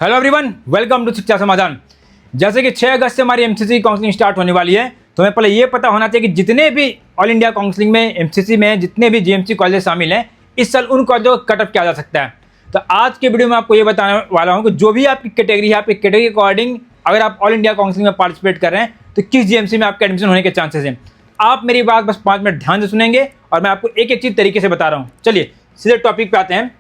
Hello everyone, welcome to शिक्षा समाधान। जैसे कि 6 अगस्त से हमारी एमसीसी काउंसलिंग स्टार्ट होने वाली है, तो हमें पहले ये पता होना चाहिए कि जितने भी ऑल इंडिया काउंसलिंग में एमसीसी में जितने भी जीएमसी कॉलेज शामिल हैं, इस साल उन कॉलेजों का कटअप किया जा सकता है। तो आज के वीडियो में आपको ये बताने वाला हूँ कि जो भी आपकी कैटेगरी है, आपकी कैटेगरी के अकॉर्डिंग अगर आप ऑल इंडिया काउंसलिंग में पार्टिसिपेट कर रहे हैं तो किस जीएमसी में आपका एडमिशन होने के चांसेस हैं। आप मेरी बात बस 5 मिनट ध्यान से सुनेंगे और मैं आपको एक एक चीज़ तरीके से बता रहा हूँ। चलिए सीधे टॉपिक पे आते हैं।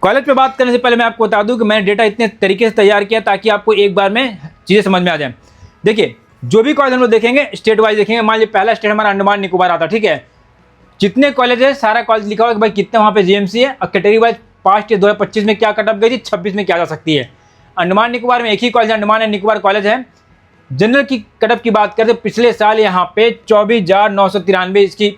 कॉलेज पे बात करने से पहले मैं आपको बता दूं कि मैंने डेटा इतने तरीके से तैयार किया ताकि आपको एक बार में चीज़ें समझ में आ जाए। देखिए, जो भी कॉलेज हम लोग देखेंगे स्टेट वाइज देखेंगे। मान लीजिए पहला स्टेट हमारा अंडमान निकोबार आता, ठीक है। जितने कॉलेज है सारा कॉलेज लिखा हुआ कि भाई कितने वहाँ पे जीएमसी है और कैटेगरी वाइज पास्ट 2025 में क्या कटअप गई थी, 26 में क्या जा सकती है। अंडमान निकोबार में एक ही college Andaman and Nicobar college है। जनरल की कटअप की बात करें तो पिछले साल यहाँ पे 24,993 इसकी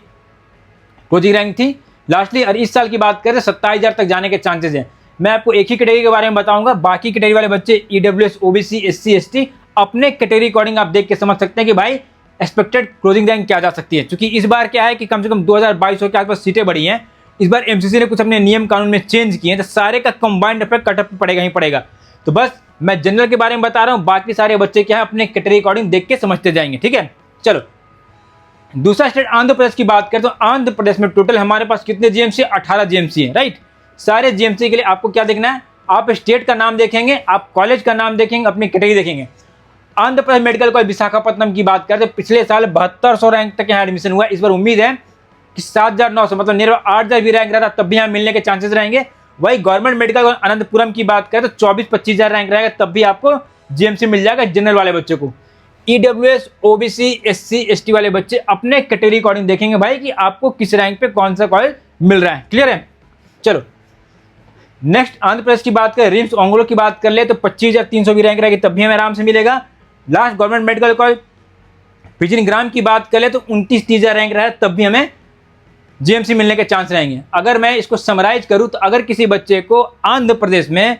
कोचिंग रैंक थी लास्टली, और इस साल की बात करें 27,000 तक जाने के चांसेस हैं। मैं आपको एक ही कैटेगरी के बारे में बताऊंगा, बाकी कैटेगरी वाले बच्चे ईडब्ल्यूएस, ओबीसी, एससी, एसटी अपने कैटेगरी अकॉर्डिंग आप देख के समझ सकते हैं कि भाई एक्सपेक्टेड क्लोजिंग रैंक क्या जा सकती है। क्योंकि इस बार क्या है कि कम से कम 2022 के आसपास सीटें बढ़ी हैं। इस बार एमसीसी ने कुछ अपने नियम कानून में चेंज किए हैं, तो सारे का कंबाइंड इफेक्ट कटअप पड़ेगा ही पड़ेगा। तो बस मैं जनरल के बारे में बता रहा हूँ, बाकी सारे बच्चे क्या है अपने कैटेगरी अकॉर्डिंग देख के समझते जाएंगे, ठीक है। चलो दूसरा स्टेट आंध्र प्रदेश की बात करें तो आंध्र प्रदेश में टोटल हमारे पास कितने जीएमसी, 18 जीएमसी है, राइट। सारे जीएमसी के लिए आपको क्या देखना है, आप स्टेट का नाम देखेंगे, आप कॉलेज का नाम देखेंगे, अपनी कैटेगरी देखेंगे। आंध्र प्रदेश मेडिकल कॉलेज विशाखापट्टनम की बात करें तो पिछले साल 7200 रैंक तक यहाँ एडमिशन हुआ। इस बार उम्मीद है कि 7,900 मतलब नियर 8,000 भी रैंक रहता तब भी यहाँ मिलने के चांसेस रहेंगे। वही गवर्नमेंट मेडिकल कॉलेज अनंतपुरम की बात करें तो 24-25,000 रैंक रहेगा, तब भी आपको जीएमसी मिल जाएगा जनरल वाले बच्चे को। ईडब्ल्यूएस, ओबीसी, एससी, एसटी वाले बच्चे अपने कैटेगरी अकॉर्डिंग देखेंगे भाई कि आपको किस रैंक पे कौन सा कॉलेज मिल रहा है। क्लियर है। चलो नेक्स्ट आंध्र प्रदेश की बात करें, रिम्स ओंगोलो की बात कर ले तो 25,300 भी रैंक रहेगी, तब भी हमें आराम से मिलेगा। Last government medical college Vizianagaram की बात कर ले तो 29,30,000 रैंक रहा है, तब भी हमें जीएमसी मिलने के चांस रहेंगे। अगर मैं इसको समराइज करूं तो अगर किसी बच्चे को आंध्र प्रदेश में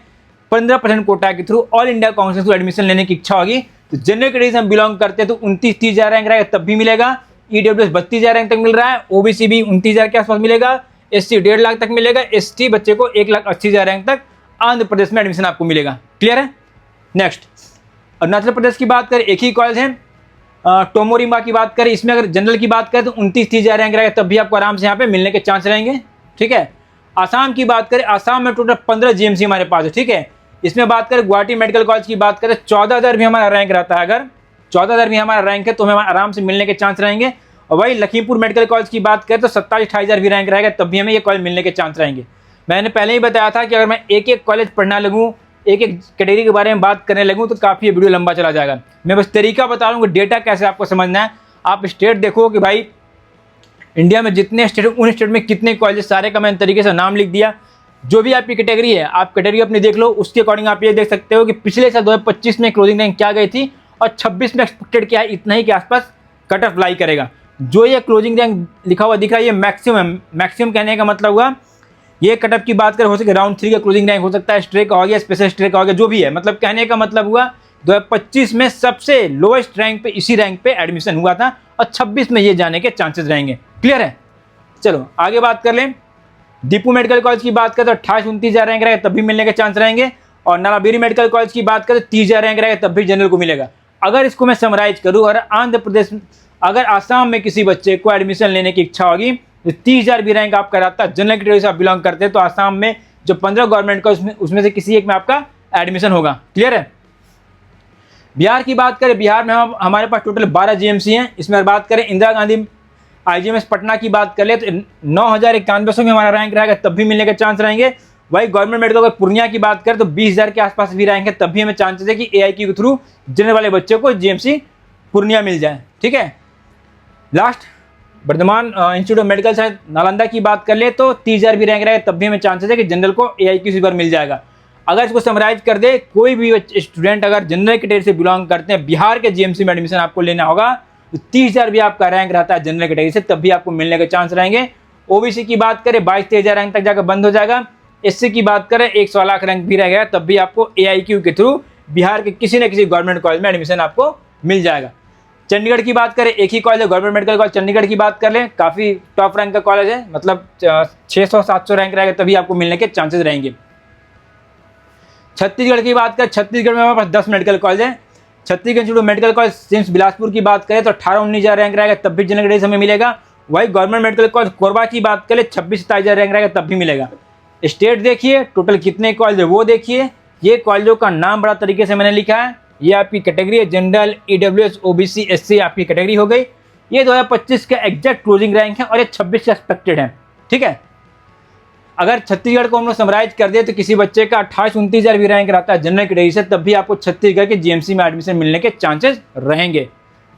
15% कोटा के through all India council through admission लेने की इच्छा होगी तो जनरल कैटेगरी से हम बिलोंग करते हैं तो 29,30,000 रैंक रहेगा, तब भी मिलेगा। ईडब्ल्यूएस 32,000 रैंक तक मिल रहा है, ओबीसी भी 29,000 के आसपास मिलेगा, एससी 1.5 लाख तक मिलेगा, एसटी बच्चे को 1,80,000 रैंक तक आंध्र प्रदेश में एडमिशन आपको मिलेगा। क्लियर है। नेक्स्ट अरुणाचल प्रदेश की बात करें, एक ही कॉलेज है टोमोरिमा की बात करें, इसमें अगर जनरल की बात करें तो 29,30,000 रैंक रहेगा, तब भी आपको आराम से यहाँ पे मिलने के चांस रहेंगे, ठीक है। आसाम की बात करें, आसाम में टोटल 15 जीएमसी हमारे पास है, ठीक है। इसमें बात करें गुवाहाटी मेडिकल कॉलेज की बात करें 14,000 भी हमारा रैंक रहता है। अगर 14,000 भी हमारा रैंक है तो हमें आराम से मिलने के चांस रहेंगे। और वही लखीमपुर मेडिकल कॉलेज की बात करें तो 27,000-28,000 भी रैंक रहेगा, तब भी हमें ये कॉलेज मिलने के चांस रहेंगे। मैंने पहले ही बताया था कि अगर मैं एक एक कॉलेज पढ़ना लगूँ, एक एक कैटेगरी के बारे में बात करने लगूँ तो काफ़ी ये वीडियो लंबा चला जाएगा। मैं बस तरीका बता रहा हूँ कि डेटा कैसे आपको समझना है। आप स्टेट देखो कि भाई इंडिया में जितने स्टेट उन स्टेट में कितने कॉलेज, सारे का मैंने तरीके से नाम लिख दिया। जो भी आपकी कैटेगरी है आप कैटेगरी अपनी देख लो, उसके अकॉर्डिंग आप ये देख सकते हो कि पिछले साल 2025 में क्लोजिंग रैंक क्या गई थी और 26 में एक्सपेक्टेड क्या है, इतना ही के आसपास कट ऑफ लाई करेगा। जो ये क्लोजिंग रैंक लिखा हुआ दिख रहा है ये मैक्सिमम कहने का मतलब हुआ ये कटअप की बात करें हो सके राउंड 3 का क्लोजिंग रैंक हो सकता है, स्ट्रे का हो गया, स्पेशल स्ट्रे का हो गया, जो भी है। मतलब कहने का मतलब हुआ 2025 में सबसे लोएस्ट रैंक पे इसी रैंक पे एडमिशन हुआ था और 26 में ये जाने के चांसेस रहेंगे। क्लियर है। चलो आगे बात कर लें। दीपू मेडिकल कॉलेज की बात करें तो 28-29,000 रैंक रहेगा, तब भी मिलने के चांस रहेंगे। और नाराबीरी मेडिकल कॉलेज की बात करें तो 30,000 रैंक रहेगा, तब भी जनरल को मिलेगा। अगर इसको मैं समराइज करूँ, और आंध्र प्रदेश अगर आसाम में किसी बच्चे को एडमिशन लेने की इच्छा होगी तो 30,000 भी रैंक आपका रहता है, जनरल कैटेगरी से आप बिलोंग करते हैं तो आसाम में जो 15 गवर्नमेंट का उसमें से किसी एक में आपका एडमिशन होगा। क्लियर है। बिहार की बात करें, बिहार में हमारे पास टोटल 12 जीएमसी हैं। इसमें बात करें इंदिरा गांधी आईजीएमएस पटना की बात कर ले तो 9,091 में हमारा रैंक रहेगा, तब भी मिलने के चांस रहेंगे। वही गवर्नमेंट मेडिकल कॉलेज पूर्णिया की बात करें तो 20,000 के आसपास भी रैंक है, तब भी हमें चांसेस है कि एआईक्यू के थ्रू जनरल वाले बच्चे को जीएमसी पूर्णिया मिल जाए, ठीक है। Last Vardhman institute of medical science Nalanda की बात कर ले तो 30,000 भी रैंक रहेगा, तब भी हमें चांसेस है कि जनरल को एआईक्यू से बार मिल जाएगा। अगर इसको समराइज कर दे, कोई भी स्टूडेंट अगर जनरल कैटेगरी से बिलोंग करते हैं, बिहार के जीएमसी में एडमिशन आपको लेना होगा तो 30,000 भी आपका रैंक रहता है जनरल कैटेगरी से, तब भी आपको मिलने के चांस रहेंगे। ओबीसी की बात करें 22-23,000 रैंक तक जाकर बंद हो जाएगा। एससी की बात करें 100 लाख रैंक भी रहेगा, तब भी आपको एआईक्यू के थ्रू बिहार के किसी न किसी गवर्नमेंट कॉलेज में एडमिशन आपको मिल जाएगा। चंडीगढ़ की बात करें, एक ही कॉलेज है गवर्नमेंट मेडिकल कॉलेज चंडीगढ़ की बात कर लें, काफ़ी टॉप रैंक का कॉलेज है, मतलब 600-700 रैंक रहेगा, तभी आपको मिलने के चांसेस रहेंगे। छत्तीसगढ़ की बात करें, छत्तीसगढ़ में हमारे पास 10 मेडिकल कॉलेज हैं। Chhattisgarh institute medical college CIMS Bilaspur की बात करें तो 18-19 हज़ार रैंक रहेगा, तब भी जनरल कैटेगरी हमें मिलेगा। वही गवर्नमेंट मेडिकल कॉलेज कोरबा की बात करें 26-27 हज़ार रैंक रहेगा, तब भी मिलेगा। स्टेट देखिए टोटल कितने कॉलेज है वो देखिए। ये कॉलेजों का नाम बड़ा तरीके से मैंने लिखा है। ये आपकी कैटेगरी है जनरल, EWS, OBC, SC आपकी कैटेगरी हो गई। ये 2025 का एग्जैक्ट क्लोजिंग रैंक है और ये 26 का एक्सपेक्टेड है, ठीक है। अगर छत्तीसगढ़ को हम लोग समराइज कर दे तो किसी बच्चे का 28-29 हज़ार भी रैंक रहता है जनरल कैटेगरी से, तब भी आपको छत्तीसगढ़ के GMC में एडमिशन मिलने के चांसेस रहेंगे।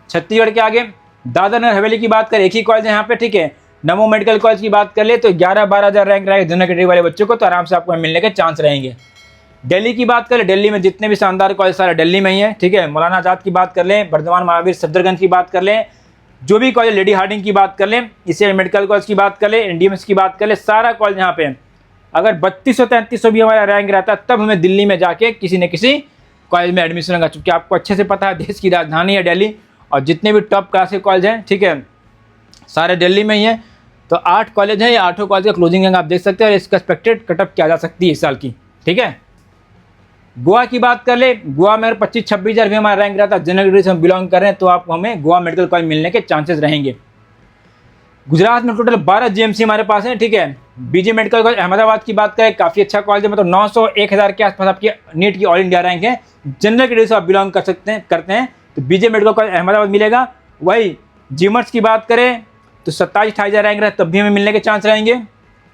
छत्तीसगढ़ के आगे दादरा नगर हवेली की बात करें, एक ही कॉलेज है यहाँ पे, ठीक है। नमो मेडिकल कॉलेज की बात कर ले तो 11-12 हज़ार रैंक रहेगा जनरल कैटेगरी वाले बच्चों को, तो आराम से आपको मिलने के चांस रहेंगे। दिल्ली की बात करें, दिल्ली में जितने भी शानदार कॉलेज सारे दिल्ली में ही है, ठीक है। मौलाना आजाद की बात कर लें, वर्धमान महावीर सफदरगंज की बात कर लें, जो भी कॉलेज, लेडी हार्डिंग की बात कर लें, इसे मेडिकल कॉलेज की बात कर लें, NDMS की बात कर लें, सारा कॉलेज यहाँ पे है। अगर 3200-3300 भी हमारा रैंक रहता है तब हमें दिल्ली में जाके किसी न किसी कॉलेज में एडमिशन होगा, चूँकि आपको अच्छे से पता है देश की राजधानी है दिल्ली और जितने भी टॉप क्लास के कॉलेज हैं, ठीक है, सारे दिल्ली में ही हैं। तो 8 कॉलेज हैं, ये 8 कॉलेज का क्लोजिंग रैंक आप देख सकते हैं और इसका एक्सपेक्टेड कटअप किया जा सकती है इस साल की, ठीक है। गोवा की बात कर ले, गोवा में अगर 25-26 हज़ार भी हमारा रैंक रहता है जनरल कैटेगरी से हम बिलोंग कर रहे हैं तो आपको हमें गोवा मेडिकल कॉलेज मिलने के चांसेस रहेंगे। गुजरात में टोटल 12 GMC हमारे पास है, ठीक है। BJ मेडिकल कॉलेज अहमदाबाद की बात करें, काफ़ी अच्छा कॉलेज है, मतलब 900-1 हज़ार के आसपास आपकी नीट की ऑल इंडिया रैंक है। जनरल कैटेगरी से आप बिलोंग करते हैं तो BJ मेडिकल कॉलेज अहमदाबाद मिलेगा। वही जीमर्स की बात करें तो 27-28 हज़ार रैंक रहे तब भी हमें मिलने के चांस रहेंगे,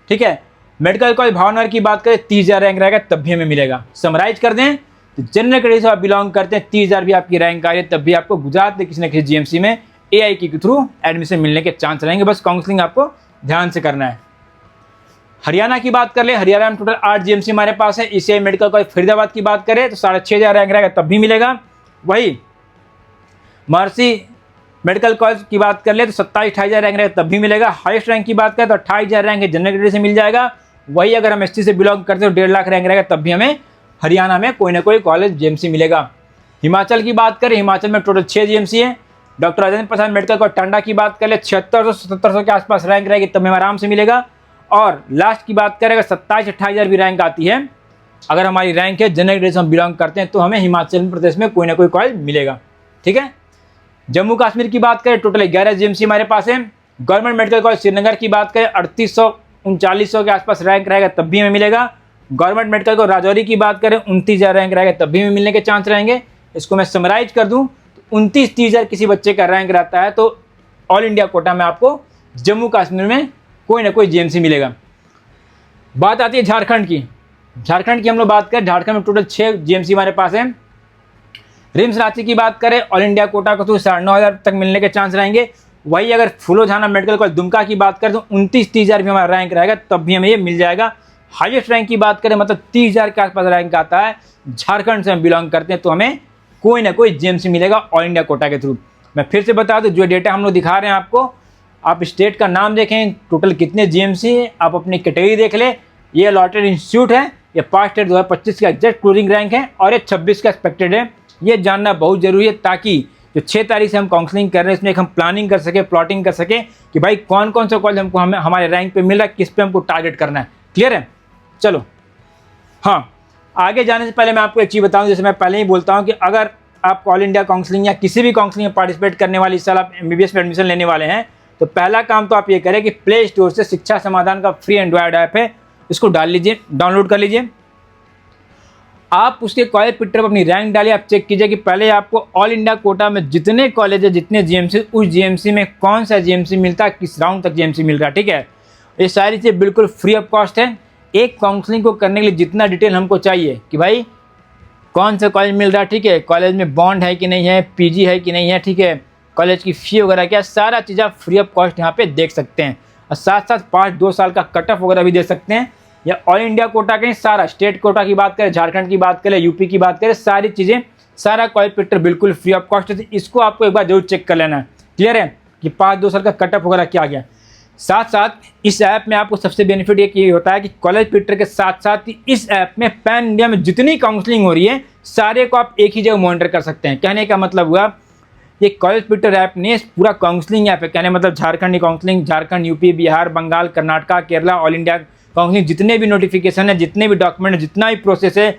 ठीक है। मेडिकल कॉलेज भावनगर की बात करें 30 हज़ार रैंक रहेगा तब भी हमें मिलेगा। समराइज कर दें तो जनरल कैटेगरी से आप बिलोंग करते हैं, 30 हज़ार भी आपकी रैंक आ रही है तब भी आपको गुजरात में किसी न किसी GMC में AIQ के थ्रू एडमिशन मिलने के चांस रहेंगे। बस काउंसलिंग आपको ध्यान से करना है। हरियाणा की बात कर ले, हरियाणा में टोटल 8 GMC हमारे पास है। ECI मेडिकल कॉलेज फरीदाबाद की बात करें तो 6,500 हज़ार रैंक रहेगा तब भी मिलेगा। वही महर्षि मेडिकल कॉलेज की बात कर ले तो 27-28 हज़ार रैंक रहेगा तब भी मिलेगा। हाईएस्ट रैंक की बात करें तो 28 हज़ार रैंक जनरल कैटेगरी से मिल जाएगा। वही अगर हम SC से बिलोंग करते हो 1.5 लाख रैंक रहेगा तब भी हमें हरियाणा में कोई ना कोई कॉलेज GMC मिलेगा। हिमाचल की बात करें, हिमाचल में टोटल 6 GMC है। Doctor Rajendra Prasad medical college Tanda की बात करें 7600-7700 के आसपास रैंक रहेगी तब हमें आराम से मिलेगा। और लास्ट की बात करें अगर 27-28 हज़ार भी रैंक आती है, अगर हमारी रैंक है जनरल कैटेगरी से हम बिलोंग करते हैं तो हमें हिमाचल प्रदेश में कोई ना कोई कॉलेज मिलेगा, ठीक है। जम्मू कश्मीर की बात करें टोटल 11 GMC हमारे पास है। गवर्नमेंट मेडिकल कॉलेज श्रीनगर की बात करें 3800-3900 के आसपास रैंक रहेगा तब भी हमें मिलेगा। गवर्नमेंट मेडिकल कॉलेज राजौरी की बात करें 29 हज़ार रैंक रहेगा तब भी हमें मिलने के चांस रहेंगे। इसको मैं समराइज कर दूं तो 29-30 हज़ार किसी बच्चे का रैंक रहता है तो ऑल इंडिया कोटा में आपको जम्मू कश्मीर में कोई ना कोई GMC मिलेगा। बात आती है झारखंड की। झारखंड की हम लोग बात करें, झारखंड में टोटल 6 GMC हमारे पास है। रिम्स रांची की बात करें ऑल इंडिया कोटा को तो 9,500 तक मिलने के चांस रहेंगे। वही अगर फूलोझाना मेडिकल कॉलेज दुमका की बात करें तो 29-30 हज़ार भी हमारा रैंक रहेगा तब भी हमें ये मिल जाएगा। हाईएस्ट रैंक की बात करें मतलब 30 हज़ार के आसपास रैंक आता है, झारखंड से हम बिलोंग करते हैं तो हमें कोई ना कोई GMC मिलेगा ऑल इंडिया कोटा के थ्रू। मैं फिर से बता दूं जो डेटा हम लोग दिखा रहे हैं आपको, आप स्टेट का नाम देखें, टोटल कितने GMC है, आप अपनी कैटेगरी देख ले। ये अलॉटेड इंस्टीट्यूट है, ये पास्ट स्टेट 2025 का एग्जैक्ट क्लोजिंग रैंक है और ये 26 का एक्सपेक्टेड है। ये जानना बहुत जरूरी है ताकि जो 6 तारीख से हम काउंसलिंग कर रहे हैं इसमें हम प्लानिंग कर सके, प्लॉटिंग कर सके कि भाई कौन कौन सा कॉलेज हमको हमारे रैंक पे मिल रहा है, किस पे हमको टारगेट करना है। क्लियर है? चलो हाँ, आगे जाने से पहले मैं आपको एक चीज़ बताऊं, जैसे मैं पहले ही बोलता हूं कि अगर आप ऑल इंडिया काउंसलिंग या किसी भी काउंसलिंग में पार्टिसिपेट करने वाले, इस साल आप MBBS में एडमिशन लेने वाले हैं, तो पहला काम तो आप ये करें कि प्ले स्टोर से शिक्षा समाधान का फ्री एंड्रॉयड ऐप है, इसको डाल लीजिए, डाउनलोड कर लीजिए। आप उसके कॉलेज पिक्चर पर अपनी रैंक डालिए, आप चेक कीजिए कि पहले आपको ऑल इंडिया कोटा में जितने कॉलेज है, जितने GMC, उस GMC में कौन सा GMC मिलता है, किस राउंड तक GMC मिल रहा है, ठीक है। ये सारी चीज़ें बिल्कुल फ्री ऑफ कॉस्ट है। एक काउंसलिंग को करने के लिए जितना डिटेल हमको चाहिए कि भाई कौन सा कॉलेज मिल रहा है, ठीक है, कॉलेज में बॉन्ड है कि नहीं है, PG है कि नहीं है, ठीक है, कॉलेज की फ़ी वगैरह क्या, सारा चीज़ आप फ्री ऑफ कॉस्ट यहाँ पे देख सकते हैं। और साथ साथ 5-2 साल का कट ऑफ वगैरह भी दे सकते हैं। या ऑल इंडिया कोटा के सारा, स्टेट कोटा की बात करें, झारखंड की बात करें, UP की बात करें, सारी चीज़ें, सारा कॉलेज पिक्चर बिल्कुल फ्री ऑफ कॉस्ट है। इसको आपको एक बार जरूर चेक कर लेना है। क्लियर है कि 5-2 साल का कट ऑफ वगैरह क्या गया। साथ साथ इस ऐप में आपको सबसे बेनिफिट ये होता है कि कॉलेज पिक्चर के साथ साथ इस ऐप में पैन इंडिया में जितनी काउंसलिंग हो रही है सारे को आप एक ही जगह मॉनिटर कर सकते हैं। कहने का मतलब हुआ ये कॉलेज पिक्चर ऐप ने पूरा काउंसलिंग ऐप है, कहने मतलब Jharkhand counselling, Jharkhand, UP, Bihar, Bengal, Karnataka, Kerala, all India counselling, जितने भी नोटिफिकेशन है, जितने भी डॉक्यूमेंट है, जितना भी प्रोसेस है,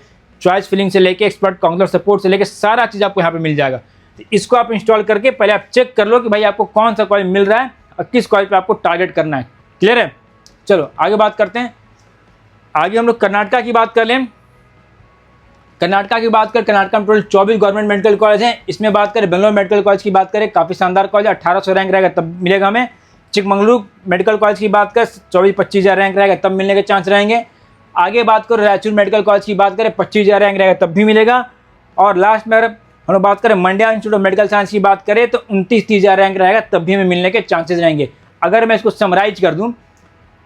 चॉइस फिलिंग से लेके एक्सपर्ट काउंसलर सपोर्ट से लेके सारा चीज़ आपको यहाँ पे मिल जाएगा। तो इसको आप इंस्टॉल करके पहले आप चेक कर लो कि भाई आपको कौन सा कॉलेज मिल रहा है और किस कॉलेज पे आपको टारगेट करना है। क्लियर है? चलो आगे बात करते हैं। आगे हम लोग कर्नाटका की बात कर लें। कर्नाटका में टोटल 24 गवर्नमेंट मेडिकल कॉलेज हैं। इसमें बात करें बेंगलोर मेडिकल कॉलेज की बात करें, काफ़ी शानदार कॉलेज, 1800 रैंक रहेगा तब मिलेगा हमें। चिकमंगलुरु मेडिकल कॉलेज की बात करें 24-25 रैंक रहेगा तब मिलने के चांस रहेंगे। आगे बात करें रायचूर मेडिकल कॉलेज की बात करें 25,000 रैंक रहेगा तब भी मिलेगा। और लास्ट में अगर हम लोग बात करें Mandya institute of medical science की बात करें तो 29-30 रैंक रहेगा तब भी हमें मिलने के चांसेस रहेंगे। अगर मैं इसको समराइज कर दूँ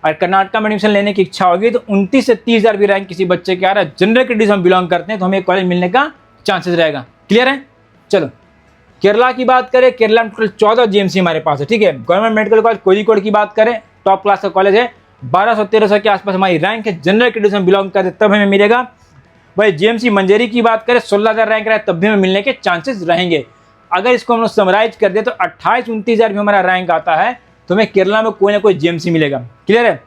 और कर्नाटका में एडमिशन लेने की इच्छा होगी तो 29 से 30,000 भी रैंक किसी बच्चे के आ रहा है, जनरल कैटेगरी से हम बिलोंग करते हैं तो हमें कॉलेज मिलने का चांसेस रहेगा। क्लियर है? चलो केरला की बात करें, केरला में टोटल 14 जीएमसी हमारे पास है। ठीक है, गवर्नमेंट मेडिकल कॉलेज कोझिकोड की बात करें, टॉप क्लास का कॉलेज है, 1200-1300 के आसपास हमारी रैंक है, जनरल कैटेगरी से हम बिलोंग करते हैं तब हमें मिलेगा। भाई जीएमसी मंजेरी की बात करें 16,000 रैंक रहा है तब भी हमें मिलने के चांसेस रहेंगे। अगर इसको हम लोग समराइज कर दे तो 28-29,000 भी हमारा रैंक आता है तो हमें केरला में कोई ना कोई जीएमसी मिलेगा। क्लियर है?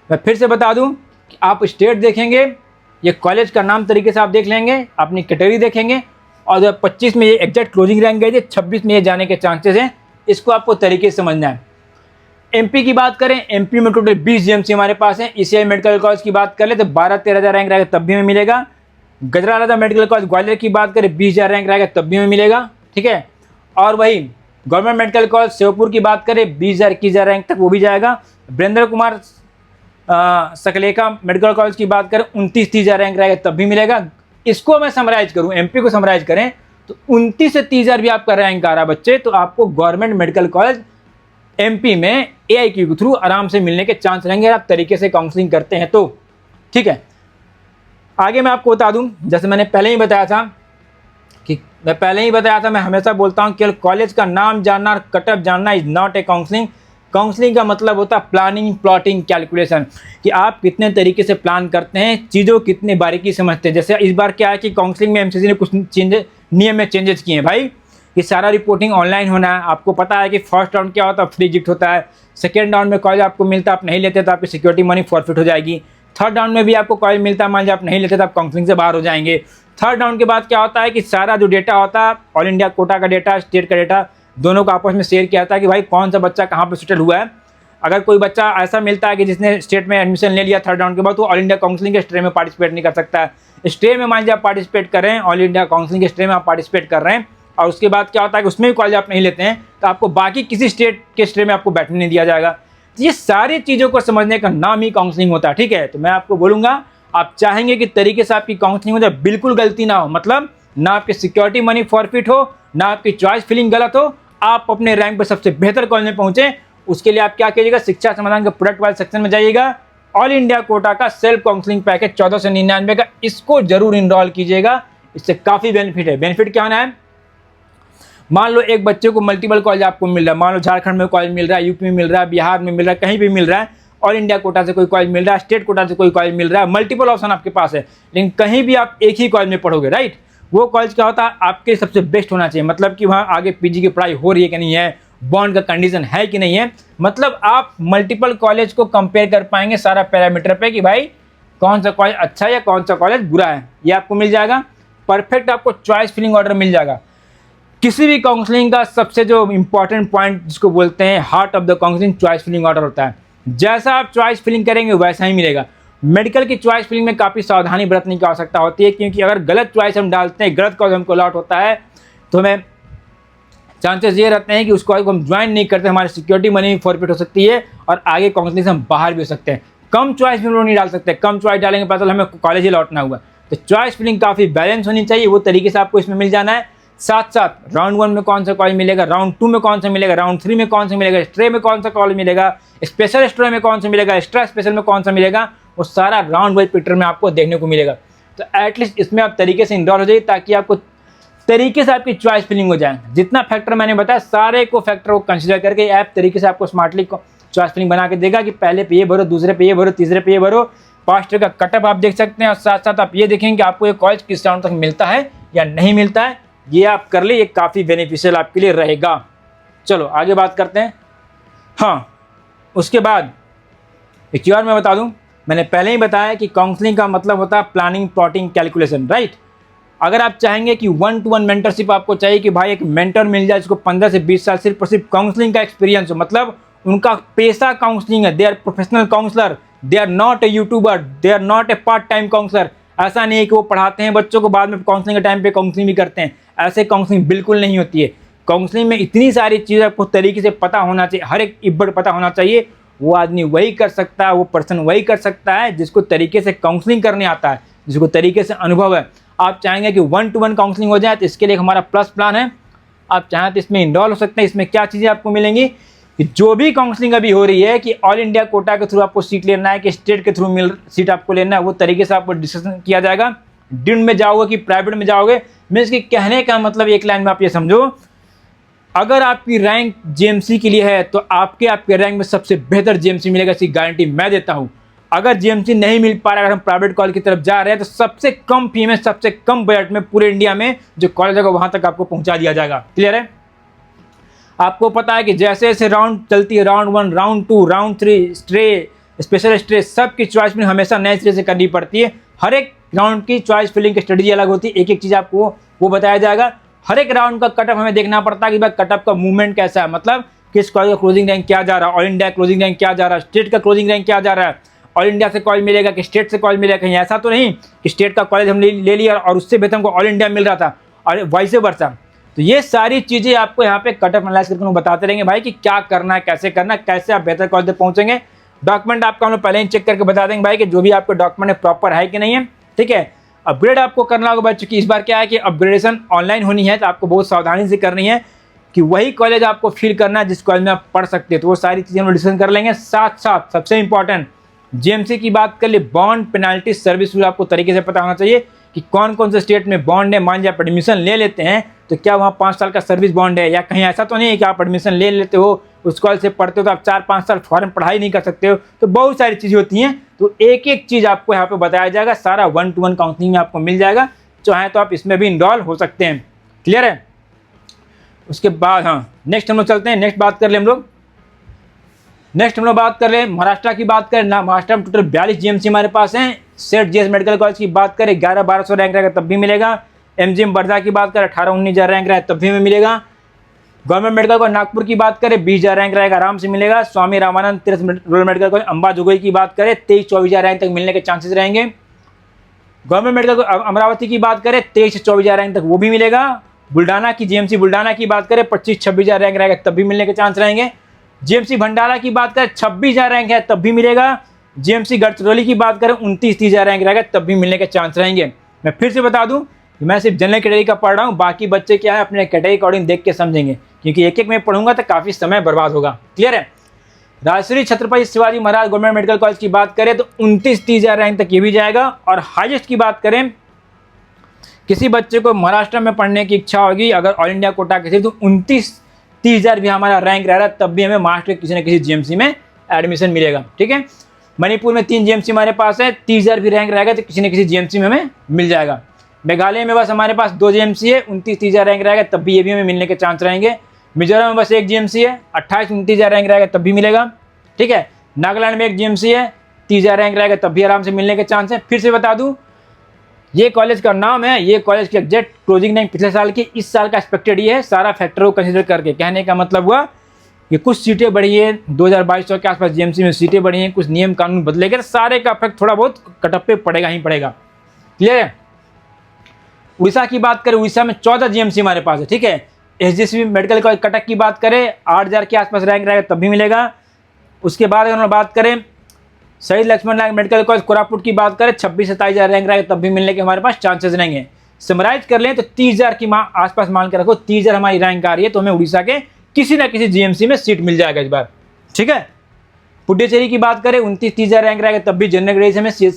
मैं फिर से बता दूं कि आप स्टेट देखेंगे, ये कॉलेज का नाम तरीके से आप देख लेंगे, अपनी कैटेगरी देखेंगे और 25 में ये एग्जैक्ट क्लोजिंग रैंक गई थी, 26 में ये जाने के चांसेस हैं। इसको आपको तरीके से समझना है। एमपी की बात करें, एमपी में टोटल 20 जीएमसी हमारे पास है। ईसीआई मेडिकल कॉलेज की बात कर ले तो 12-13,000 रैंक रहेगा तब भी हमें मिलेगा। गजराला मेडिकल कॉलेज ग्वालियर की बात करें 20,000 रैंक रहेगा तब भी हमें मिलेगा। ठीक है, और वही गवर्नमेंट मेडिकल कॉलेज श्योपुर की बात करें 20,000-21,000 रैंक तक वो भी जाएगा। वीरेंद्र कुमार सकलेका मेडिकल कॉलेज की बात करें 29-30,000 रैंक रहेगा तब भी मिलेगा। इसको मैं समराइज करूं, एमपी को समराइज करें तो 29 से 30,000 भी आपका रैंक आ रहा बच्चे तो आपको गवर्नमेंट मेडिकल कॉलेज एमपी में एआईक्यू के थ्रू आराम से मिलने के चांस रहेंगे आप तरीके से काउंसलिंग करते हैं तो। ठीक है, आगे मैं आपको बता दूं, जैसे मैंने पहले ही बताया था मैं हमेशा बोलता हूं केवल कॉलेज का नाम जानना और कटअप जानना is not a counselling. Counselling का मतलब होता है प्लानिंग, प्लॉटिंग, कैलकुलेशन, कि आप कितने तरीके से प्लान करते हैं, चीज़ों कितनी बारीकी समझते हैं। जैसे इस बार क्या है कि काउंसलिंग में एमसीसी ने कुछ नियम में चेंजेस किए हैं भाई, कि सारा रिपोर्टिंग ऑनलाइन होना है। आपको पता है कि फर्स्ट राउंड क्या होता है, फ्री एग्जिट होता है। सेकेंड राउंड में कॉलेज आपको मिलता है, आप नहीं लेते तो आपकी सिक्योरिटी मनी फॉरफिट हो जाएगी। थर्ड राउंड में भी आपको कॉलेज मिलता है, मान लीजिए आप नहीं लेते तो आप काउंसलिंग से बाहर हो जाएंगे। थर्ड राउंड के बाद क्या होता है कि सारा जो डेटा होता है, ऑल इंडिया कोटा का डेटा, स्टेट का डेटा, दोनों को आपस में शेयर किया जाता है कि भाई कौन सा बच्चा कहाँ पर सेटल हुआ है। अगर कोई बच्चा ऐसा मिलता है कि जिसने स्टेट में एडमिशन ले लिया थर्ड राउंड के बाद, तो ऑल इंडिया काउंसलिंग के स्ट्रे में पार्टिसिपेट नहीं कर सकता है। स्ट्रे में मान लीजिए आप पार्टिसिपेट कर रहे हैं, ऑल इंडिया काउंसलिंग के स्ट्रे में आप पार्टिसिपेट कर रहे हैं और उसके बाद क्या होता है कि उसमें भी कॉलेज आप नहीं लेते हैं तो आपको बाकी किसी स्टेट के स्ट्रे में आपको बैठने नहीं दिया जाएगा। तो ये सारी चीज़ों को समझने का नाम ही काउंसलिंग होता है। ठीक है, तो मैं आपको बोलूँगा, आप चाहेंगे कि तरीके से आपकी काउंसलिंग हो जाए, बिल्कुल गलती ना हो, मतलब ना आपकी सिक्योरिटी मनी फॉरफिट हो, ना आपकी चॉइस फिलिंग गलत हो, आप अपने रैंक पर सबसे बेहतर कॉलेज में पहुंचे। उसके लिए आप क्या कीजिएगा, शिक्षा समाधान के प्रोडक्ट वाले सेक्शन में जाइएगा, ऑल इंडिया कोटा का सेल्फ काउंसलिंग पैकेज 1499 का, इसको जरूर इनरोल कीजिएगा। इससे काफ़ी बेनिफिट है। बेनिफिट क्या होना है, मान लो एक बच्चे को मल्टीपल कॉलेज आपको मिल रहा है, मान लो झारखंड में कॉलेज मिल रहा है, यूपी में मिल रहा है, बिहार में मिल रहा है, कहीं भी मिल रहा है, ऑल इंडिया कोटा से कोई कॉलेज मिल रहा है, स्टेट कोटा से कोई कॉलेज मिल रहा है, मल्टीपल ऑप्शन आपके पास है, लेकिन कहीं भी आप एक ही कॉलेज में पढ़ोगे, राइट। वो कॉलेज क्या होता है, आपके सबसे बेस्ट होना चाहिए, मतलब कि वहाँ आगे पीजी की पढ़ाई हो रही है कि नहीं है, बॉन्ड का कंडीशन है कि नहीं है, मतलब आप मल्टीपल कॉलेज को कंपेयर कर पाएंगे सारा पैरामीटर पे कि भाई कौन सा कॉलेज अच्छा है या कौन सा कॉलेज बुरा है, ये आपको मिल जाएगा। परफेक्ट आपको चॉइस फिलिंग ऑर्डर मिल जाएगा। किसी भी काउंसलिंग का सबसे जो इंपॉर्टेंट पॉइंट जिसको बोलते हैं heart of the counselling, choice filling order होता है। जैसा आप चॉइस फिलिंग करेंगे वैसा ही मिलेगा। मेडिकल की चॉइस फिलिंग में काफ़ी सावधानी बरतने की आवश्यकता होती है, क्योंकि अगर गलत चॉइस हम डालते हैं, गलत कॉलेज हमको अलॉट होता है, तो हमें चांसेस ये रहते हैं कि उस कॉलेज को हम ज्वाइन नहीं करते, हमारी सिक्योरिटी मनी फॉरफिट हो सकती है और आगे काउंसलिंग से हम बाहर भी हो सकते हैं। कम चॉइस भी हम लोग नहीं डाल सकते, कम चॉइस डालेंगे पता चला हमें कॉलेज ही लौटना हुआ। तो चॉइस फिलिंग काफ़ी बैलेंस होनी चाहिए, वो तरीके से आपको इसमें मिल जाना है। साथ साथ राउंड 1 में कौन सा कॉलेज मिलेगा, राउंड 2 में कौन सा मिलेगा, राउंड 3 में कौन सा मिलेगा, स्ट्रे में कौन सा कॉलेज मिलेगा, स्पेशल स्ट्रे में कौन सा मिलेगा, एक्स्ट्रा स्पेशल में कौन सा मिलेगा, वो सारा राउंड वाइज पिक्चर में आपको देखने को मिलेगा। तो एटलीस्ट इसमें आप तरीके से इनरोल हो जाइए, ताकि आपको तरीके से आपकी चॉइस फिलिंग हो जाए। जितना फैक्टर मैंने बताया सारे को फैक्टर को कंसिडर करके ऐप तरीके से आपको स्मार्टली चॉइस फिलिंग बना के देगा कि पहले पे ये भरो, दूसरे पे ये भरो, तीसरे पे ये भरो। पास्ट का कटअप आप देख सकते हैं और साथ साथ आप ये देखेंगे कि आपको ये कॉलेज किस राउंड तक मिलता है या नहीं मिलता है। ये आप कर ले, ये काफ़ी बेनिफिशियल आपके लिए रहेगा। चलो आगे बात करते हैं। हाँ, उसके बाद एक और मैं बता दूं, मैंने पहले ही बताया कि काउंसलिंग का मतलब होता है प्लानिंग, प्लॉटिंग, कैलकुलेशन, राइट। अगर आप चाहेंगे कि 1-to-1 मेंटरशिप आपको चाहिए कि भाई एक मेंटर मिल जाए जिसको 15 से 20 साल सिर्फ और सिर्फ काउंसलिंग का एक्सपीरियंस हो, मतलब उनका पेशा काउंसलिंग है, they are professional counsellor, they are not a youtuber, they are not a part time counsellor. ऐसा नहीं है कि वो पढ़ाते हैं बच्चों को, बाद में काउंसलिंग के टाइम पे काउंसलिंग भी करते हैं, ऐसे काउंसलिंग बिल्कुल नहीं होती है। काउंसलिंग में इतनी सारी चीज़ें आपको तरीके से पता होना चाहिए, हर एक इब्बड़ पता होना चाहिए। वो आदमी वही कर सकता है, वो पर्सन वही कर सकता है जिसको तरीके से काउंसलिंग करने आता है, जिसको तरीके से अनुभव है। आप चाहेंगे कि 1-to-1 काउंसलिंग हो जाए तो इसके लिए हमारा प्लस प्लान है, आप चाहें तो इसमें इनरोल हो सकते हैं। इसमें क्या चीज़ें आपको मिलेंगी कि जो भी काउंसलिंग अभी हो रही है कि ऑल इंडिया कोटा के थ्रू आपको सीट लेना है कि स्टेट के थ्रू सीट आपको लेना है, वो तरीके से आपको डिस्कशन किया जाएगा। डिन में जाओगे कि प्राइवेट में जाओगे, मैं इसके कहने का मतलब एक लाइन में आप ये समझो, अगर आपकी रैंक जेएमसी के लिए है तो आपके रैंक में सबसे बेहतर जेएमसी मिलेगा, इसकी गारंटी मैं देता हूँ। अगर जेएमसी नहीं मिल पा रहा है, अगर हम प्राइवेट कॉलेज की तरफ जा रहे हैं तो सबसे कम फी में, सबसे कम बजट में पूरे इंडिया में जो कॉलेज होगा वहां तक आपको पहुंचा दिया जाएगा। क्लियर है? आपको पता है कि जैसे जैसे राउंड चलती है, round 1, round 2, round 3, stray, special stray, सबकी चॉइस फिलिंग हमेशा नए सिरे से करनी पड़ती है। हर एक राउंड की चॉइस फिलिंग की स्ट्रेटजी अलग होती है, एक एक चीज़ आपको वो बताया जाएगा। हर एक राउंड का कटअप हमें देखना पड़ता है कि भाई कटअप का मूवमेंट कैसा है, मतलब किस कॉलेज का क्लोजिंग रैंक क्या जा रहा है, ऑल इंडिया क्लोजिंग रैंक क्या जा रहा है, स्टेट का क्लोजिंग रैंक क्या जा रहा है, ऑल इंडिया से कॉलेज मिलेगा कि स्टेट से कॉलेज मिलेगा। कहीं ऐसा तो नहीं कि स्टेट का कॉलेज हम ले लिया और उससे बेहतर हमको ऑल इंडिया मिल रहा था और वाइस वर्सा। तो ये सारी चीज़ें आपको यहाँ पे कटअप एनालाइज करके बताते रहेंगे भाई कि क्या करना है, कैसे करना है, कैसे आप बेहतर कॉलेज तक पहुँचेंगे। डॉक्यूमेंट आपको हम लोग पहले ही चेक करके बता देंगे भाई कि जो भी आपके डॉक्यूमेंट प्रॉपर है कि नहीं है, ठीक है। अपग्रेड आपको करना होगा भाई, चूंकि इस बार क्या है कि अपग्रेडेशन ऑनलाइन होनी है तो आपको बहुत सावधानी से करनी है कि वही कॉलेज आपको फील करना है जिस कॉलेज में आप पढ़ सकते हैं। तो वो सारी चीज़ें हम डिस्कशन कर लेंगे। साथ साथ सबसे इंपॉर्टेंट जेएमसी की बात कर ले, बॉन्ड पेनाल्टी सर्विस रूल आपको तरीके से पता होना चाहिए कि कौन कौन से स्टेट में बॉन्ड है। मान लीजिए आप एडमिशन ले लेते हैं तो क्या वहाँ 5 साल का सर्विस बॉन्ड है, या कहीं ऐसा तो नहीं है कि आप एडमिशन ले लेते हो उस कॉलेज से पढ़ते हो तो आप 4-5 साल फॉरेन पढ़ाई नहीं कर सकते हो। तो बहुत सारी चीज़ें होती हैं, तो एक एक चीज़ आपको यहाँ पे बताया जाएगा, सारा 1-to-1 काउंसलिंग में आपको मिल जाएगा। चाहे तो आप इसमें भी इनरोल हो सकते हैं। क्लियर है? उसके बाद नेक्स्ट हम लोग चलते हैं, नेक्स्ट बात कर बात कर ले महाराष्ट्र की बात करें ना। महाराष्ट्र में टोटल 42 जेएमसी हमारे पास हैं। सेठ जेएस मेडिकल कॉलेज की बात करें 11-1200 रैंक रहेगा तब भी मिलेगा। एमजीएम वर्धा की बात करें 18-19 हज़ार रैंक रहेगा तब भी में मिलेगा। गवर्नमेंट मेडिकल कॉलेज नागपुर की बात करें 20 हज़ार रैंक रहेगा, आराम से मिलेगा। स्वामी रामानंद तीर्थ रूरल मेडिकल कॉलेज अंबा जोगई की बात करें 23-24 हज़ार रैंक तक मिलने के चांसेस रहेंगे। गवर्नमेंट मेडिकल कॉलेज अमरावती की बात करें 23 से 24 हज़ार रैंक तक वो भी मिलेगा। बुल्डाना की जेएमसी बुल्डाना की बात करें 25-26 हज़ार रैंक रहेगा तब भी मिलने के चांस रहेंगे। जेएमसी भंडारा की बात करें 26 हज़ार रैंक है तब भी मिलेगा। जेएमसी गढ़चिरौली की बात करें 29-30 हज़ार रैंक रहेगा तब भी मिलने के चांस रहेंगे। मैं फिर से बता दूं कि मैं सिर्फ जनरल कैटेगरी का पढ़ रहा हूं, बाकी बच्चे क्या है अपने कैटेगरी अकॉर्डिंग देख के समझेंगे, क्योंकि एक एक में पढ़ूंगा तो काफ़ी समय बर्बाद होगा। क्लियर है? Rajshree Chhatrapati Shivaji Maharaj government medical college की बात करें तो 29-30 हज़ार रैंक तक ये भी जाएगा। और हाईएस्ट की बात करें, किसी बच्चे को महाराष्ट्र में पढ़ने की इच्छा होगी अगर ऑल इंडिया कोटा के थे तो 29-30 हज़ार भी हमारा रैंक रह रहा है तब भी हमें महाराष्ट्र के किसी न किसी जेएमसी में एडमिशन मिलेगा। ठीक है? मणिपुर में 3 जेएमसी हमारे पास है, 30 हज़ार भी रैंक रहेगा तो किसी न किसी जेएमसी में हमें मिल जाएगा। मेघालय में बस हमारे पास 2 जेएमसी है, 29-30 हज़ार रैंक रहेगा तब भी ये भी हमें मिलने के चांस रहेंगे। मिजोरम में बस 1 जेएमसी है, 28-29 हज़ार रैंक रहेगा तब भी मिलेगा। ठीक है? नागालैंड में 1 जेएमसी है, 30 हज़ार रैंक रहेगा तब भी आराम से मिलने के चांस है। फिर से बता दूं, ये कॉलेज का नाम है, ये कॉलेज की एग्जैक्ट क्लोजिंग रैंक पिछले साल की, इस साल का एक्सपेक्टेड ये है। सारा फैक्टर को कंसीडर करके कहने का मतलब हुआ कि कुछ सीटें बढ़ी है, 2200 के आसपास जेएमसी में सीटें बढ़ी हैं, कुछ नियम कानून बदलेगा तो सारे का इफेक्ट थोड़ा बहुत कटअप पे पड़ेगा ही पड़ेगा। क्लियर है? उड़ीसा की बात करें, उड़ीसा में 14 जेएमसी हमारे पास है। ठीक है? एसजीएसवी मेडिकल कॉलेज कटक की बात करें 8,000 के आसपास रैंक रहेगा तब भी मिलेगा। उसके बाद अगर हम बात करें शहीद लक्ष्मण नारायण मेडिकल कॉलेज कोरापुट की बात करें 26-27 हज़ार रैंक रहेगा तब भी मिलने के हमारे पास चांसेस रहेंगे। समराइज कर लें तो 30 हज़ार की आसपास मान के रखो, 30 हज़ार हमारी रैंक आ रही है तो हमें उड़ीसा के किसी न किसी जीएमसी में सीट मिल जाएगा इस बार। ठीक है? पुडुचेरी की बात करें 29-30 हज़ार रैंक रहेगा तब भी जनरल ग्रेड से हमें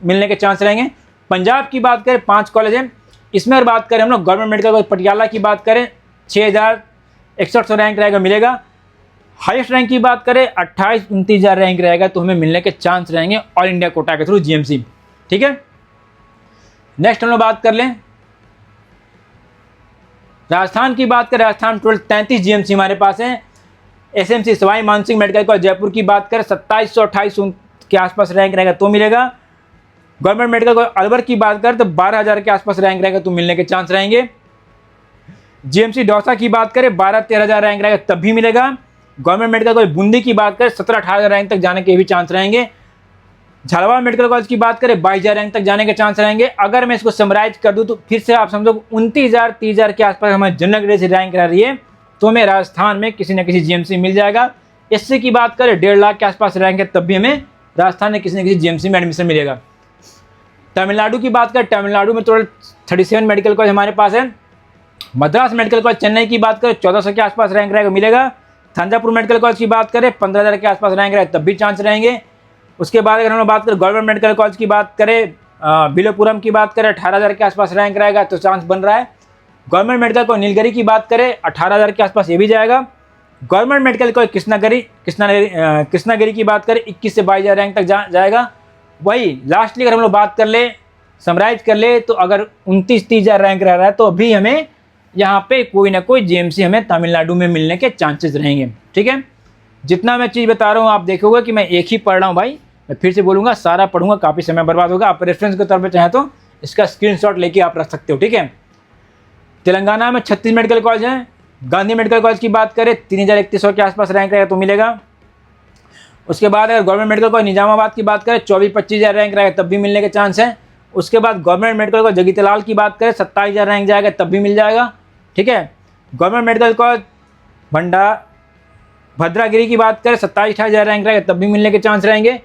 मिलने के चांस रहेंगे। पंजाब की बात करें 5 कॉलेज हैं, इसमें अगर बात करें हम लोग गवर्नमेंट मेडिकल कॉलेज पटियाला की बात करें 6,61 रैंक रहेगा मिलेगा। हाईएस्ट रैंक की बात करें 28-29 हज़ार रैंक रहेगा तो हमें मिलने के चांस रहेंगे ऑल इंडिया कोटा के थ्रू जीएमसी। ठीक है? नेक्स्ट हम लोग बात कर लें राजस्थान की बात करें, राजस्थान टोटल 33 जीएमसी हमारे पास हैं। SMC Sawai Mansingh medical college Jaipur की बात करें 2700-2800 के आसपास रैंक रहेगा तो मिलेगा। गवर्नमेंट मेडिकल कॉलेज अलवर की बात करें तो 12,000 के आसपास रैंक रहेगा तो मिलने के चांस रहेंगे। जीएमसी दौसा की बात करें 12-13,000 रैंक रहेगा तब भी मिलेगा। गवर्नमेंट मेडिकल कॉलेज बूंदी की बात करें 17-18,000 रैंक तक जाने के भी चांस रहेंगे। झालावाड़ मेडिकल कॉलेज की बात करें 22,000 रैंक तक जाने के चांस रहेंगे। अगर मैं इसको समराइज कर दूं तो फिर से आप समझो 29,000 30,000 के आसपास हमारे जनरल कैटेगरी रैंक रह रही है तो हमें राजस्थान में किसी न किसी जीएमसी मिल जाएगा। एससी की बात करें 1.5 लाख के आसपास रैंक है तब भी हमें राजस्थान में किसी न किसी जीएमसी में एडमिशन मिलेगा। तमिलनाडु की बात करें, तमिलनाडु में टोटल 37 मेडिकल कॉलेज हमारे पास है। मद्रास मेडिकल कॉलेज चेन्नई की बात करें 1400 के आसपास रैंक रहेगा मिलेगा। थांजापुर मेडिकल कॉलेज की बात करें 15,000 के आसपास रैंक रहेगा तब भी चांस रहेंगे। उसके बाद अगर हम लोग बात करें गवर्नमेंट मेडिकल कॉलेज की बात करें, बिलोपुरम की बात करें 18,000 के आसपास रैंक रहेगा तो चांस बन रहा है। गवर्नमेंट मेडिकल कॉलेज नीलगिरी की बात करें 18,000 के आसपास ये भी जाएगा। गवर्नमेंट मेडिकल कॉलेज कृष्णागिरी की बात करें 21 से 22,000 रैंक तक जाएगा। वही लास्टली अगर हम लोग बात कर ले, समराइज कर ले तो अगर 29-30,000 रैंक रह रहा है तो अभी हमें यहाँ पे कोई ना कोई जीएमसी हमें तमिलनाडु में मिलने के चांसेस रहेंगे। ठीक है, जितना मैं चीज़ बता रहा हूँ आप देखोगे कि मैं एक ही पढ़ रहा हूँ भाई, मैं फिर से बोलूँगा सारा पढ़ूंगा काफ़ी समय बर्बाद होगा। आप रेफरेंस के तौर पर चाहें तो इसका स्क्रीनशॉट लेके आप रख सकते हो। ठीक है, तेलंगाना में 36 मेडिकल कॉलेज हैं। गांधी मेडिकल कॉलेज की बात करें 3,100 के आसपास रैंक रहेगा तो मिलेगा। उसके बाद अगर गवर्नमेंट मेडिकल कॉलेज निजामाबाद की बात करें 24-25,000 रैंक रहेगा तब भी मिलने के चांस है। उसके बाद गवर्नमेंट मेडिकल कॉलेज जगीतलाल की बात करें 27,000 रैंक जाएगा तब भी मिल जाएगा। ठीक है, गवर्नमेंट मेडिकल कॉलेज भद्रागिरी की बात करें 27-28,000 रैंक रहेगा तब भी मिलने के चांस रहेंगे।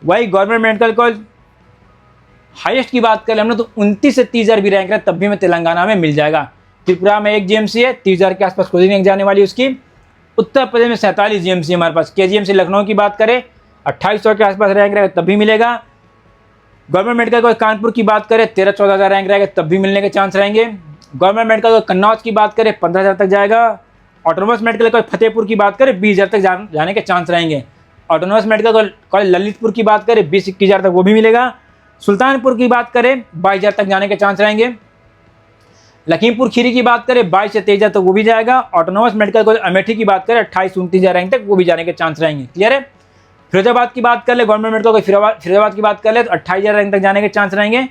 वही गवर्नमेंट मेडिकल कॉलेज हाईएस्ट की बात करें हमने तो 29 से 30,000 भी रैंक रहे तब भी हमें तेलंगाना में मिल जाएगा। त्रिपुरा में एक जीएमसी है 30,000 के आसपास कोचिंग रैंक जाने वाली उसकी। उत्तर प्रदेश में 47 जीएमसी हमारे पास। केजीएमसी लखनऊ की बात करें 2800 के आसपास रैंक रहेगा तब भी मिलेगा। गवर्नमेंट मेडिकल कॉलेज कानपुर की बात करें 13-14,000 रैंक रहेगा तब भी मिलने के चांस रहेंगे। गवर्नमेंट मेडिकल कॉलेज कन्नौज की बात करें 15,000 तक जाएगा। ऑटोनोमस मेडिकल कॉलेज फतेहपुर की बात करें 20,000 तक जाने के चांस रहेंगे। ऑटोनोमस मेडिकल कॉलेज ललितपुर की बात करें 20-21,000 तक वो भी मिलेगा। सुल्तानपुर की बात करें 22,000 तक जाने के चांस रहेंगे। लखीमपुर खीरी की बात करें 22 से 23,000 तक वो भी जाएगा। ऑटोनोमस मेडिकल कॉलेज अमेठी की बात करें 28-29,000 रैंक तक वो भी जाने के चांस रहेंगे। क्लियर है। फिरोजाबाद की बात कर ले, गवर्नमेंट मेडिकल कॉलेज फिरोजाबाद की बात कर ले तो 28,000 रैंक तक जाने के चांस रहेंगे।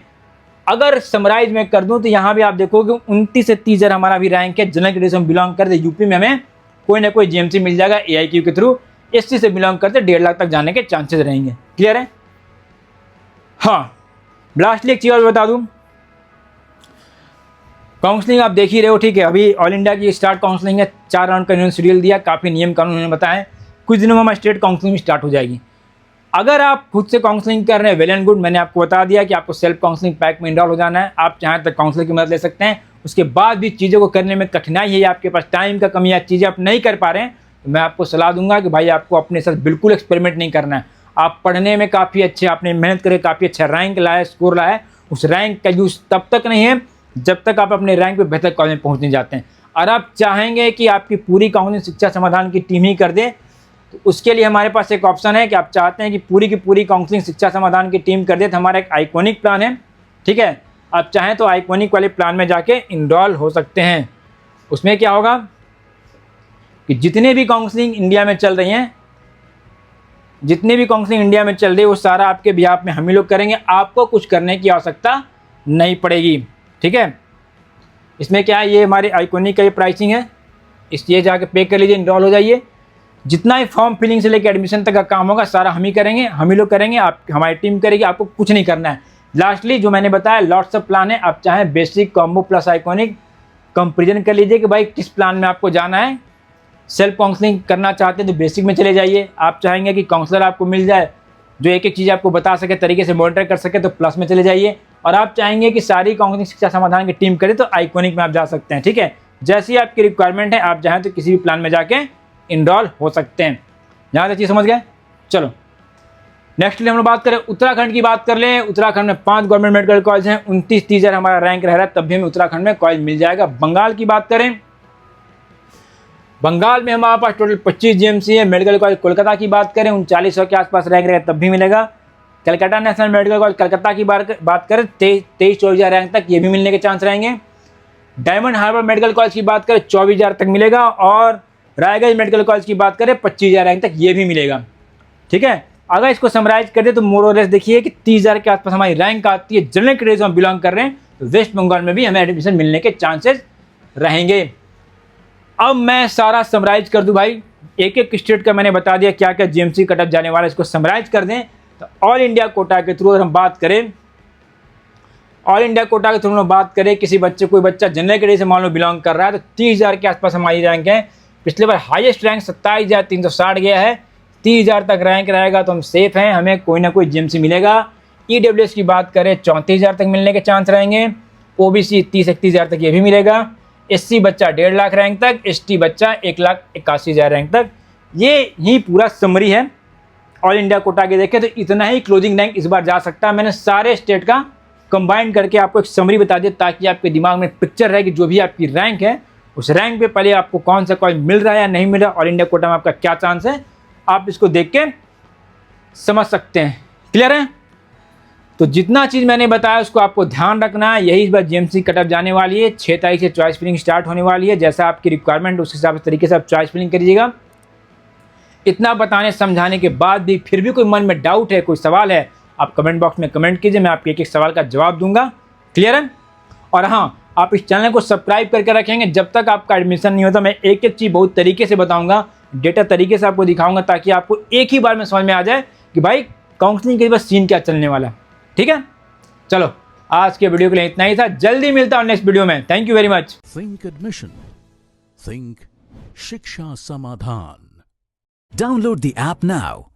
अगर समराइज में कर दूं तो यहाँ भी आप देखोगे 29 से 30,000 हमारा भी रैंक है। जनरल कैटेगरी से हम बिलोंग करते यूपी में हमें कोई ना कोई जीएमसी मिल जाएगा AIQ के थ्रू। एससी से बिलोंग करते 1.5 लाख तक जाने के चांसेस रहेंगे। क्लियर है। हाँ, लास्टली एक चीज़ और बता दूं, काउंसलिंग आप देख ही रहे हो। ठीक है, अभी ऑल इंडिया की स्टार्ट काउंसलिंग है, 4 राउंड का इन्होंने शेड्यूल दिया, काफ़ी नियम कानून उन्होंने बताया। कुछ दिनों में हमारी स्टेट काउंसलिंग स्टार्ट हो जाएगी। अगर आप खुद से काउंसलिंग कर रहे हैं वेल एंड गुड, मैंने आपको बता दिया कि आपको सेल्फ काउंसलिंग पैक में इनरोल हो जाना है। आप चाहें तो काउंसलर की मदद ले सकते हैं। उसके बाद भी चीज़ों को करने में कठिनाई है, आपके पास टाइम का कमी है, चीज़ें आप नहीं कर पा रहे हैं, तो मैं आपको सलाह दूंगा कि भाई आपको अपने साथ बिल्कुल एक्सपेरिमेंट नहीं करना है। आप पढ़ने में काफ़ी अच्छे, आपने मेहनत करके काफ़ी अच्छा रैंक लाया, स्कोर लाया, उस रैंक का यूज़ तब तक नहीं है जब तक आप अपने रैंक पे बेहतर कॉलेज में पहुंचने जाते हैं। और आप चाहेंगे कि आपकी पूरी काउंसलिंग शिक्षा समाधान की टीम ही कर दे, तो उसके लिए हमारे पास एक ऑप्शन है कि आप चाहते हैं कि पूरी की पूरी काउंसलिंग शिक्षा समाधान की टीम कर दे, तो हमारा एक आइकॉनिक प्लान है। ठीक है, आप चाहें तो आइकॉनिक वाले प्लान में जाके इनरोल हो सकते हैं। उसमें क्या होगा कि जितने भी काउंसलिंग इंडिया में चल रही हैं, जितने भी काउंसलिंग इंडिया में चल रही है वो सारा आपके बिहाफ में हम ही लोग करेंगे। आपको कुछ करने की आवश्यकता नहीं पड़ेगी। ठीक है, इसमें क्या है, ये हमारे आइकॉनिक का ये प्राइसिंग है, इसलिए जाके पे कर लीजिए, इनरोल हो जाइए। जितना ही फॉर्म फिलिंग से लेकर एडमिशन तक का काम होगा सारा हम ही करेंगे, हम ही लोग करेंगे, आप हमारी टीम करेगी, आपको कुछ नहीं करना है। लास्टली जो मैंने बताया लॉट्स ऑफ प्लान है, आप चाहें basic, combo plus iconic comparison कर लीजिए कि भाई किस प्लान में आपको जाना है। सेल्फ काउंसलिंग करना चाहते हैं तो बेसिक में चले जाइए। आप चाहेंगे कि काउंसलर आपको मिल जाए जो एक एक चीज़ आपको बता सके, तरीके से मॉनिटर कर सके, तो प्लस में चले जाइए। और आप चाहेंगे कि सारी काउंसलिंग शिक्षा समाधान की टीम करे तो आइकॉनिक में आप जा सकते हैं। ठीक है, जैसी आपकी रिक्वायरमेंट है, आप चाहें तो किसी भी प्लान में जाके इनरोल हो सकते हैं। यहाँ तक चीज़ समझ गए। चलो नेक्स्ट हम लोग बात करें उत्तराखंड की बात कर लें। उत्तराखंड में 5 गवर्नमेंट मेडिकल कॉलेज हैं, 29-30,000 हमारा रैंक रह रहा है, तब भी हमें उत्तराखंड में कॉलेज मिल जाएगा। बंगाल की बात करें, बंगाल में हमारे पास टोटल 25 जीएमसी है। मेडिकल कॉलेज कोलकाता की बात करें 3900 के आसपास रैंक रहेगा तब भी मिलेगा। Calcutta national medical college Calcutta की बात करें 23-24,000 रैंक तक ये भी मिलने के चांस रहेंगे। डायमंड हार्बर मेडिकल कॉलेज की बात करें 24,000 तक मिलेगा। और रायगंज मेडिकल कॉलेज की बात करें 25,000 रैंक तक ये भी मिलेगा। ठीक है, अगर इसको समराइज कर दे तो मोर और लेस देखिए कि 30,000 के आसपास हमारी रैंक आती है। जनरल कैटेगरी से हम बिलोंग कर रहे हैं तो वेस्ट बंगाल में भी हमें एडमिशन मिलने के चांसेस रहेंगे। अब मैं सारा समराइज कर दूं भाई, एक एक स्टेट का मैंने बता दिया क्या क्या जीएमसी कट ऑफ जाने वाला है, इसको समराइज कर दें तो ऑल इंडिया कोटा के थ्रू अगर हम बात करें, ऑल इंडिया कोटा के थ्रू हम बात करें, किसी बच्चे कोई बच्चा जनरल कैटेगरी से मान लो बिलोंग कर रहा है तो 30,000 के आसपास हमारी रैंक है। पिछले बार हाईएस्ट रैंक 27,360 गया है, 30,000 तक रैंक रहेगा तो हम सेफ हैं, हमें कोई ना कोई जीएमसी मिलेगा। ईडब्ल्यूएस की बात करें 34,000 तक मिलने के चांस रहेंगे, ओबीसी 30-31,000 तक ये भी मिलेगा, एससी बच्चा 1.5 लाख रैंक तक, एसटी बच्चा 1,81,000 रैंक तक। ये ही पूरा समरी है ऑल इंडिया कोटा के। देखें तो इतना ही क्लोजिंग रैंक इस बार जा सकता है। मैंने सारे स्टेट का कंबाइन करके आपको एक समरी बता दिया ताकि आपके दिमाग में पिक्चर रहे कि जो भी आपकी रैंक है उस रैंक पे पहले आपको कौन सा कॉलेज मिल रहा है या नहीं मिल रहा है, ऑल इंडिया कोटा में आपका क्या चांस है, आप इसको देख के समझ सकते हैं। क्लियर है? तो जितना चीज़ मैंने बताया उसको आपको ध्यान रखना है। यही इस बार जीएमसी कट ऑफ जाने वाली है, 6 तारीख से चॉइस फिलिंग स्टार्ट होने वाली है। जैसा आपकी रिक्वायरमेंट उस हिसाब से तरीके से आप चॉइस फिलिंग करिएगा। इतना बताने समझाने के बाद भी फिर भी कोई मन में डाउट है, कोई सवाल है, आप कमेंट बॉक्स में कमेंट कीजिए, मैं आपके एक एक सवाल का जवाब दूंगा। क्लियर है? और हाँ, आप इस चैनल को सब्सक्राइब करके रखेंगे। जब तक आपका एडमिशन नहीं होता मैं एक एक चीज़ बहुत तरीके से बताऊंगा, डेटा तरीके से आपको दिखाऊंगा ताकि आपको एक ही बार में समझ में आ जाए कि भाई काउंसलिंग के बाद सीन क्या चलने वाला है। ठीक है, चलो आज के वीडियो के लिए इतना ही था, जल्दी मिलता हूँ नेक्स्ट वीडियो में। Thank you very much. Think admission, think शिक्षा समाधान। Download the app now